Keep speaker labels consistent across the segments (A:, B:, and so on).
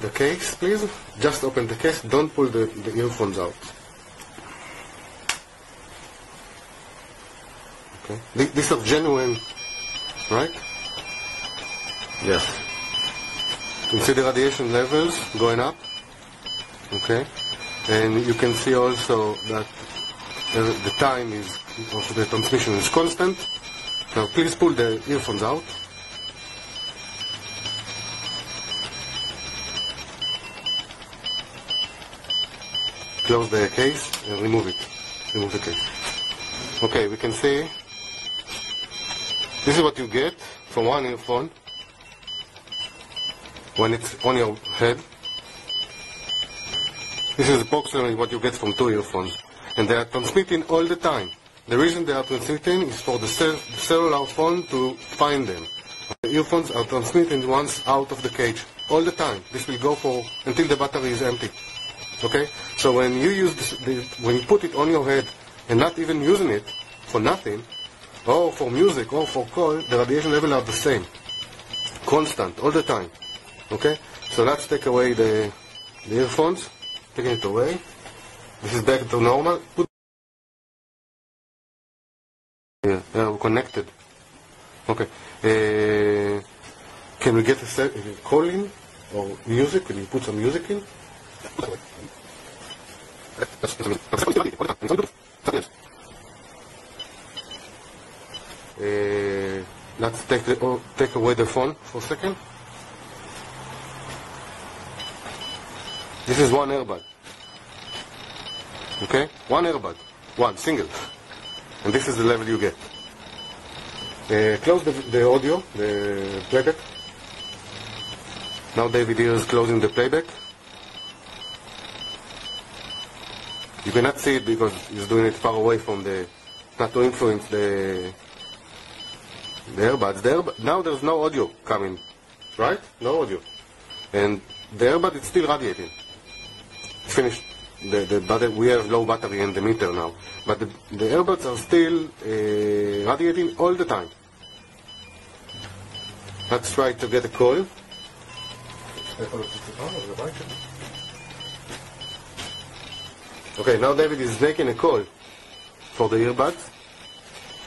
A: the case, please. Just open the case. Don't pull the earphones out. Okay. These are genuine, right? Yes. You can see the radiation levels going up. Okay. And you can see also that the time of the transmission is constant. Now please pull the earphones out. Close the case and remove it. Remove the case. Okay, we can see this is what you get from one earphone when it's on your head. This is approximately what you get from two earphones. And they are transmitting all the time. The reason they are transmitting is for the cellular phone to find them. The earphones are transmitting once out of the cage all the time. This will go for until the battery is empty. Okay? So when you use when you put it on your head and not even using it for nothing, or for music or for call, the radiation level are the same. Constant, all the time. Okay? So let's take away the earphones. Taking it away. This is back to normal. Yeah, we're connected. Okay. Can we get a call in or music? Can you put some music in? Let's take away the phone for a second. This is one earbud. Okay? One earbud. One, single. And this is the level you get. Close the audio, the playback. Now David here is closing the playback. You cannot see it because he's doing it far away from not to influence the earbuds. Now there's no audio coming, right? No audio. And the earbud is still radiating. It's finished. We have low battery in the meter now. But the earbuds are still radiating all the time. Let's try to get a call. Okay, now David is making a call for the earbuds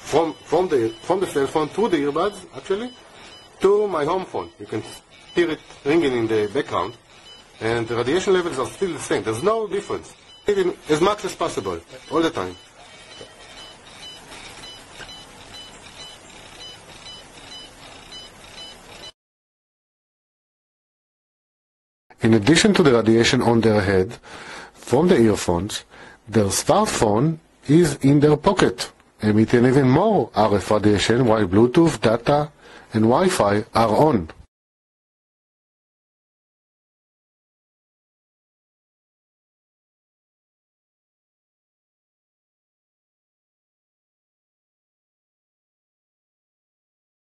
A: from the cell phone to the earbuds, actually, to my home phone. You can hear it ringing in the background, and the radiation levels are still the same. There's no difference. Even as much as possible, all the time. In addition to the radiation on their head, from the earphones, their smartphone is in their pocket, emitting even more RF radiation while Bluetooth, data, and Wi-Fi are on.